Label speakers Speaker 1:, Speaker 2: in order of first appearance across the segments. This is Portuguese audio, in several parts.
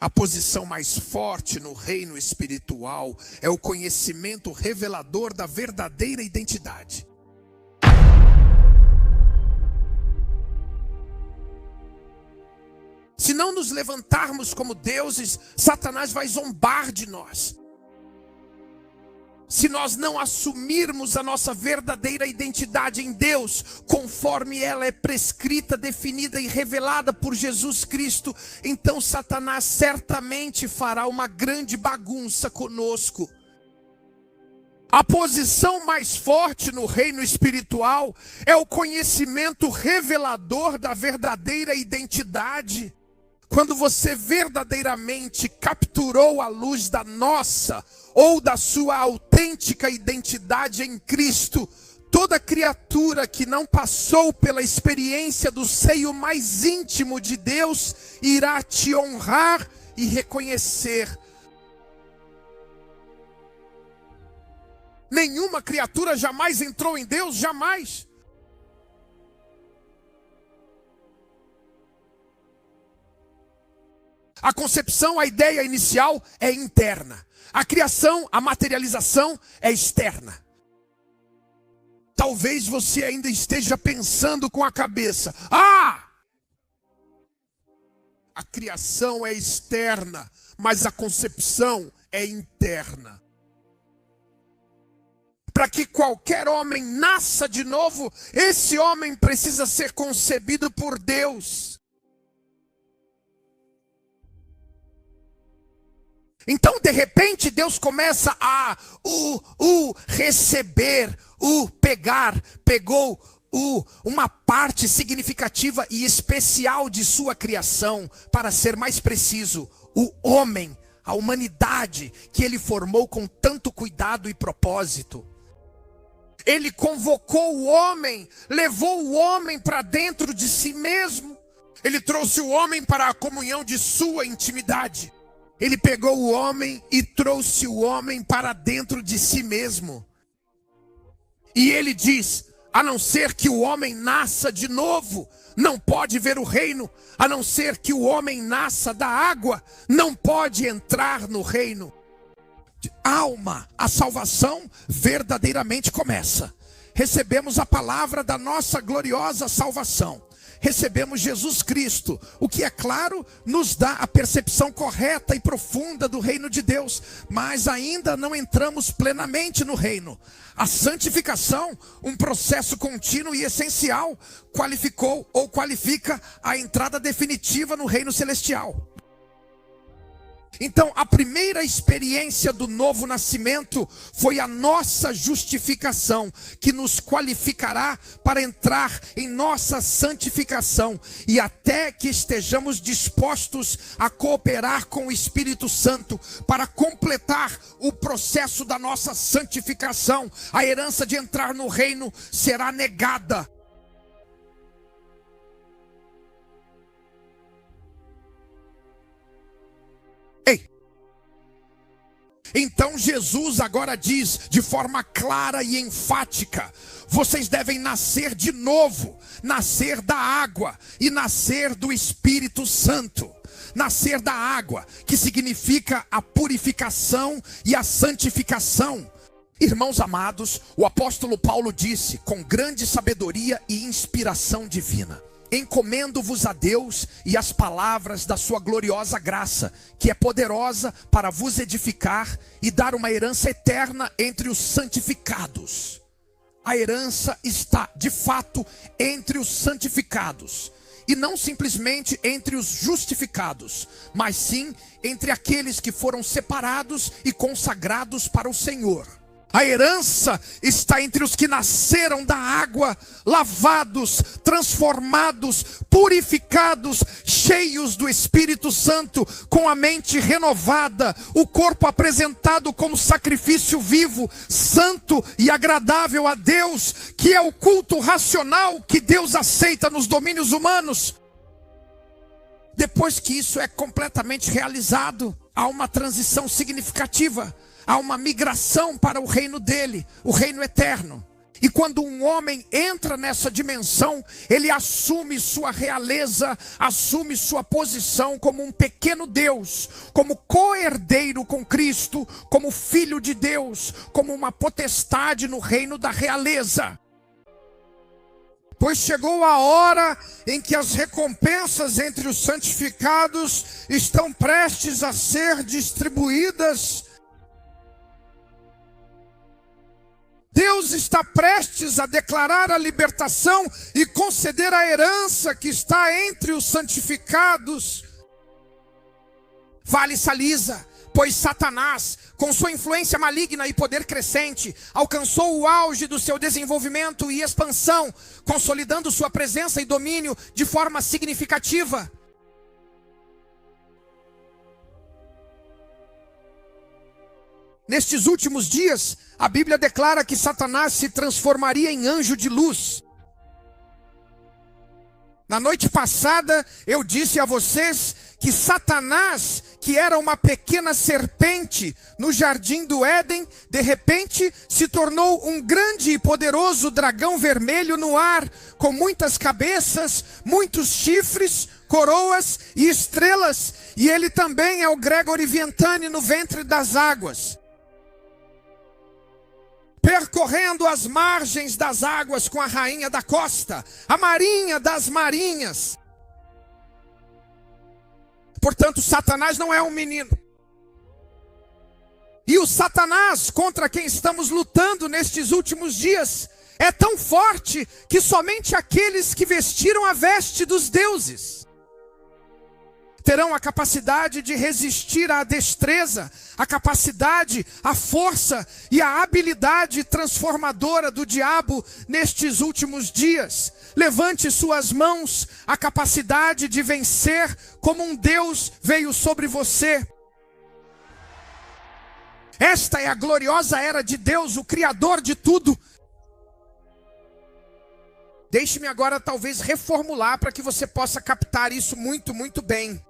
Speaker 1: A posição mais forte no reino espiritual é o conhecimento revelador da verdadeira identidade. Se não nos levantarmos como deuses, Satanás vai zombar de nós. Se nós não assumirmos a nossa verdadeira identidade em Deus, conforme ela é prescrita, definida e revelada por Jesus Cristo, então Satanás certamente fará uma grande bagunça conosco. A posição mais forte no reino espiritual é o conhecimento revelador da verdadeira identidade. Quando você verdadeiramente capturou a luz da nossa ou da sua autêntica identidade em Cristo, toda criatura que não passou pela experiência do seio mais íntimo de Deus irá te honrar e reconhecer. Nenhuma criatura jamais entrou em Deus, jamais. A concepção, a ideia inicial é interna. A criação, a materialização é externa. Talvez você ainda esteja pensando com a cabeça: a criação é externa, mas a concepção é interna. Para que qualquer homem nasça de novo, esse homem precisa ser concebido por Deus. Então, de repente, Deus começa a receber, pegar, pegou uma parte significativa e especial de sua criação, para ser mais preciso, o homem, a humanidade que ele formou com tanto cuidado e propósito. Ele convocou o homem, levou o homem para dentro de si mesmo. Ele trouxe o homem para a comunhão de sua intimidade. Ele pegou o homem e trouxe o homem para dentro de si mesmo. E ele diz: a não ser que o homem nasça de novo, não pode ver o reino. A não ser que o homem nasça da água, não pode entrar no reino. Alma, a salvação verdadeiramente começa. Recebemos a palavra da nossa gloriosa salvação. Recebemos Jesus Cristo, o que, é claro, nos dá a percepção correta e profunda do reino de Deus, mas ainda não entramos plenamente no reino. A santificação, um processo contínuo e essencial, qualificou ou qualifica a entrada definitiva no reino celestial. Então, a primeira experiência do novo nascimento foi a nossa justificação, que nos qualificará para entrar em nossa santificação, e até que estejamos dispostos a cooperar com o Espírito Santo para completar o processo da nossa santificação, a herança de entrar no reino será negada. Então Jesus agora diz de forma clara e enfática: vocês devem nascer de novo, nascer da água e nascer do Espírito Santo. Nascer da água, que significa a purificação e a santificação. Irmãos amados, o apóstolo Paulo disse com grande sabedoria e inspiração divina: encomendo-vos a Deus e as palavras da sua gloriosa graça, que é poderosa para vos edificar e dar uma herança eterna entre os santificados. A herança está, de fato, entre os santificados. E não simplesmente entre os justificados, mas sim entre aqueles que foram separados e consagrados para o Senhor. A herança está entre os que nasceram da água, lavados, transformados, purificados, cheios do Espírito Santo, com a mente renovada, o corpo apresentado como sacrifício vivo, santo e agradável a Deus, que é o culto racional que Deus aceita nos domínios humanos. Depois que isso é completamente realizado, há uma transição significativa. Há uma migração para o reino dele, o reino eterno. E quando um homem entra nessa dimensão, ele assume sua realeza, assume sua posição como um pequeno Deus, como co-herdeiro com Cristo, como filho de Deus, como uma potestade no reino da realeza. Pois chegou a hora em que as recompensas entre os santificados estão prestes a ser distribuídas. Deus está prestes a declarar a libertação e conceder a herança que está entre os santificados. Vale Salisa, pois Satanás, com sua influência maligna e poder crescente, alcançou o auge do seu desenvolvimento e expansão, consolidando sua presença e domínio de forma significativa. Nestes últimos dias, a Bíblia declara que Satanás se transformaria em anjo de luz. Na noite passada, eu disse a vocês que Satanás, que era uma pequena serpente no jardim do Éden, de repente se tornou um grande e poderoso dragão vermelho no ar, com muitas cabeças, muitos chifres, coroas e estrelas. E ele também é o Gregory Vientane no ventre das águas, percorrendo as margens das águas com a rainha da costa, a marinha das marinhas. Portanto, Satanás não é um menino. E o Satanás contra quem estamos lutando nestes últimos dias é tão forte que somente aqueles que vestiram a veste dos deuses terão a capacidade de resistir à destreza, a capacidade, a força e a habilidade transformadora do diabo nestes últimos dias. Levante suas mãos, a capacidade de vencer como um Deus veio sobre você. Esta é a gloriosa era de Deus, o Criador de tudo. Deixe-me agora talvez reformular para que você possa captar isso muito, muito bem.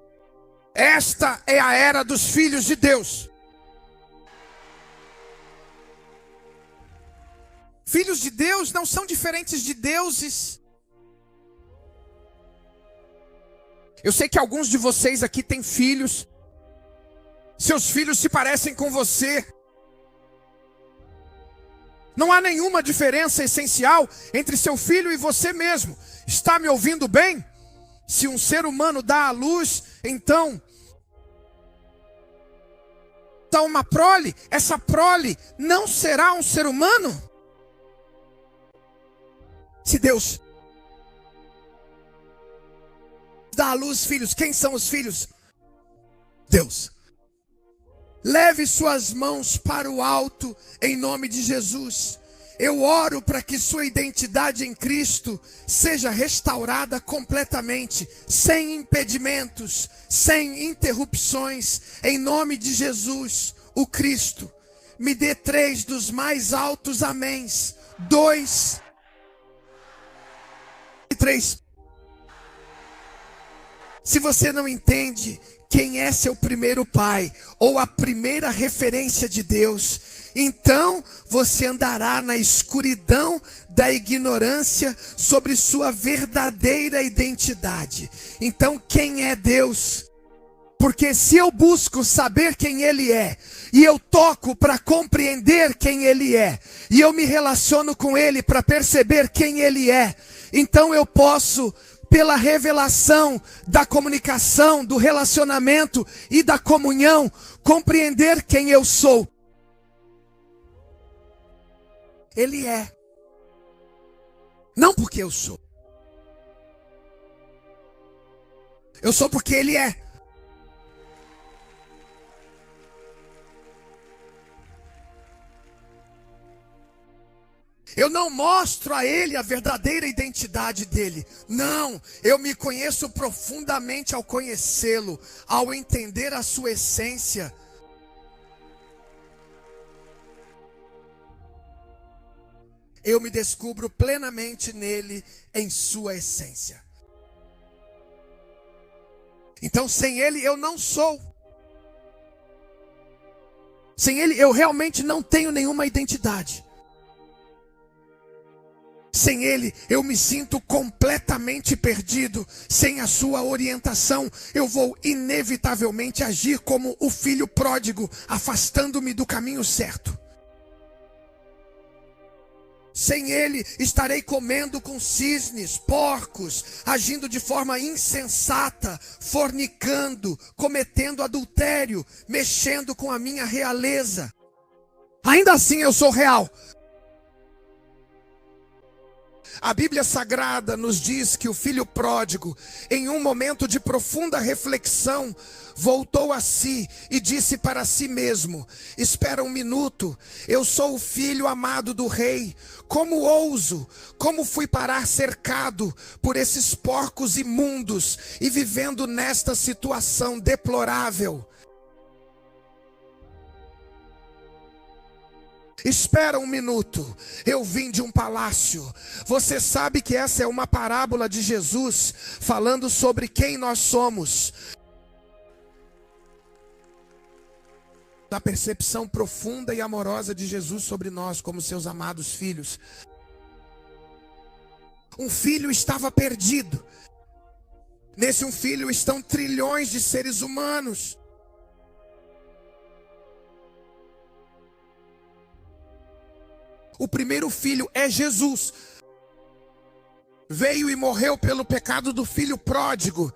Speaker 1: Esta é a era dos filhos de Deus. Filhos de Deus não são diferentes de deuses. Eu sei que alguns de vocês aqui têm filhos. Seus filhos se parecem com você. Não há nenhuma diferença essencial entre seu filho e você mesmo. Está me ouvindo bem? Se um ser humano dá à luz, então dá uma prole, essa prole não será um ser humano? Se Deus dá à luz filhos, quem são os filhos? Deus. Leve suas mãos para o alto em nome de Jesus. Eu oro para que sua identidade em Cristo seja restaurada completamente, sem impedimentos, sem interrupções, em nome de Jesus, o Cristo. Me dê 3 dos mais altos améns. 2 e 3. Se você não entende quem é seu primeiro pai, ou a primeira referência de Deus, então você andará na escuridão da ignorância sobre sua verdadeira identidade. Então quem é Deus? Porque se eu busco saber quem Ele é, e eu toco para compreender quem Ele é, e eu me relaciono com Ele para perceber quem Ele é, então eu posso, pela revelação da comunicação, do relacionamento e da comunhão, compreender quem eu sou. Ele é. Não porque eu sou. Eu sou porque Ele é. Eu não mostro a Ele a verdadeira identidade dEle. Não, eu me conheço profundamente ao conhecê-lo, ao entender a sua essência. Eu me descubro plenamente nele, em sua essência. Então, sem Ele eu não sou. Sem Ele eu realmente não tenho nenhuma identidade. Sem ele, eu me sinto completamente perdido. Sem a sua orientação, eu vou inevitavelmente agir como o filho pródigo, afastando-me do caminho certo. Sem ele, estarei comendo com cisnes, porcos, agindo de forma insensata, fornicando, cometendo adultério, mexendo com a minha realeza. Ainda assim eu sou real. A Bíblia Sagrada nos diz que o filho pródigo, em um momento de profunda reflexão, voltou a si e disse para si mesmo: espera um minuto, eu sou o filho amado do rei. Como ouso, como fui parar cercado por esses porcos imundos e vivendo nesta situação deplorável? Espera um minuto, eu vim de um palácio. Você sabe que essa é uma parábola de Jesus, falando sobre quem nós somos. Da percepção profunda e amorosa de Jesus sobre nós, como seus amados filhos. Um filho estava perdido. Nesse um filho estão trilhões de seres humanos. O primeiro filho é Jesus. Veio e morreu pelo pecado do filho pródigo.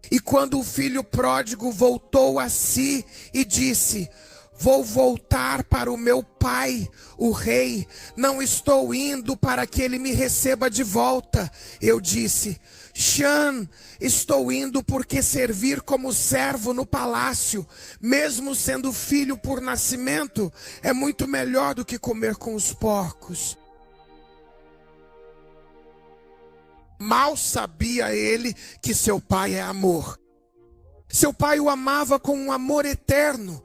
Speaker 1: E quando o filho pródigo voltou a si e disse: vou voltar para o meu pai, o rei, não estou indo para que ele me receba de volta. Eu disse: Shan, estou indo porque servir como servo no palácio, mesmo sendo filho por nascimento, é muito melhor do que comer com os porcos. Mal sabia ele que seu pai é amor. Seu pai o amava com um amor eterno.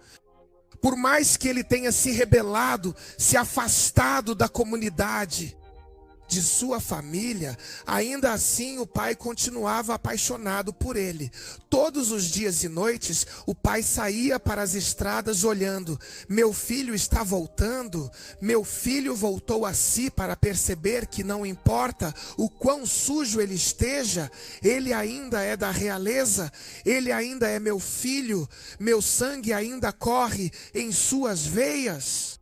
Speaker 1: Por mais que ele tenha se rebelado, se afastado da comunidade, de sua família, ainda assim o pai continuava apaixonado por ele. Todos os dias e noites, o pai saía para as estradas olhando: meu filho está voltando, meu filho voltou a si, para perceber que não importa o quão sujo ele esteja, ele ainda é da realeza, ele ainda é meu filho, meu sangue ainda corre em suas veias.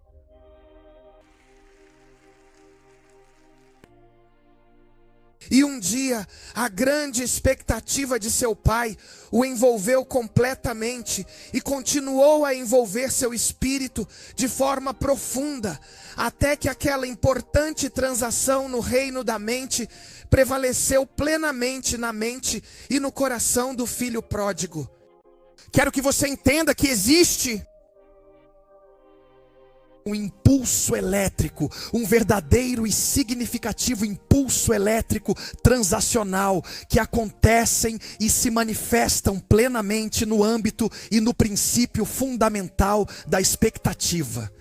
Speaker 1: E um dia, a grande expectativa de seu pai o envolveu completamente e continuou a envolver seu espírito de forma profunda, até que aquela importante transação no reino da mente prevaleceu plenamente na mente e no coração do filho pródigo. Quero que você entenda que existe um impulso elétrico, um verdadeiro e significativo impulso elétrico transacional que acontecem e se manifestam plenamente no âmbito e no princípio fundamental da expectativa.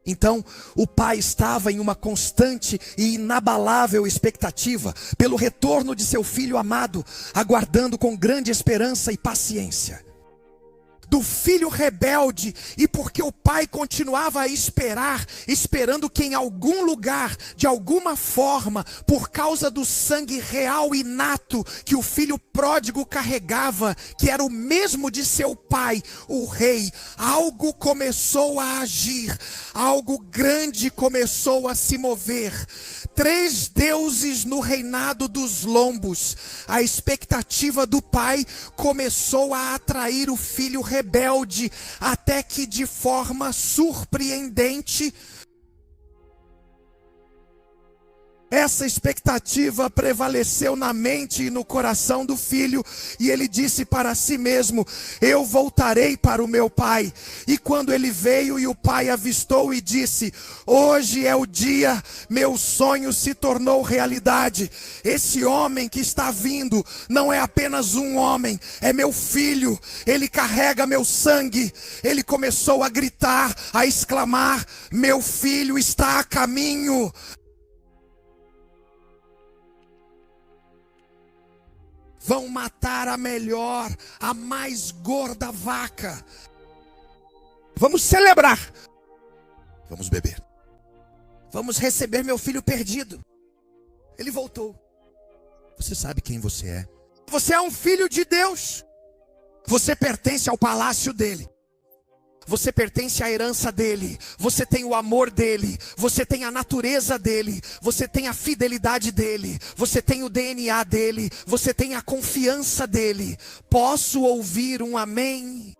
Speaker 1: Então, o pai estava em uma constante e inabalável expectativa pelo retorno de seu filho amado, aguardando com grande esperança e paciência. Do filho rebelde, e porque o pai continuava a esperar, esperando que em algum lugar, de alguma forma, por causa do sangue real e inato que o filho pródigo carregava, que era o mesmo de seu pai, o rei, algo começou a agir, algo grande começou a se mover. 3 deuses no reinado dos lombos. A expectativa do pai começou a atrair o filho rebelde, até que de forma surpreendente, essa expectativa prevaleceu na mente e no coração do filho, e ele disse para si mesmo: eu voltarei para o meu pai. E quando ele veio e o pai avistou e disse: hoje é o dia, meu sonho se tornou realidade. Esse homem que está vindo não é apenas um homem, é meu filho, ele carrega meu sangue. Ele começou a gritar, a exclamar: meu filho está a caminho. Vão matar a melhor, a mais gorda vaca. Vamos celebrar. Vamos beber. Vamos receber meu filho perdido. Ele voltou. Você sabe quem você é. Você é um filho de Deus. Você pertence ao palácio dele. Você pertence à herança dele. Você tem o amor dele. Você tem a natureza dele. Você tem a fidelidade dele. Você tem o DNA dele. Você tem a confiança dele. Posso ouvir um amém?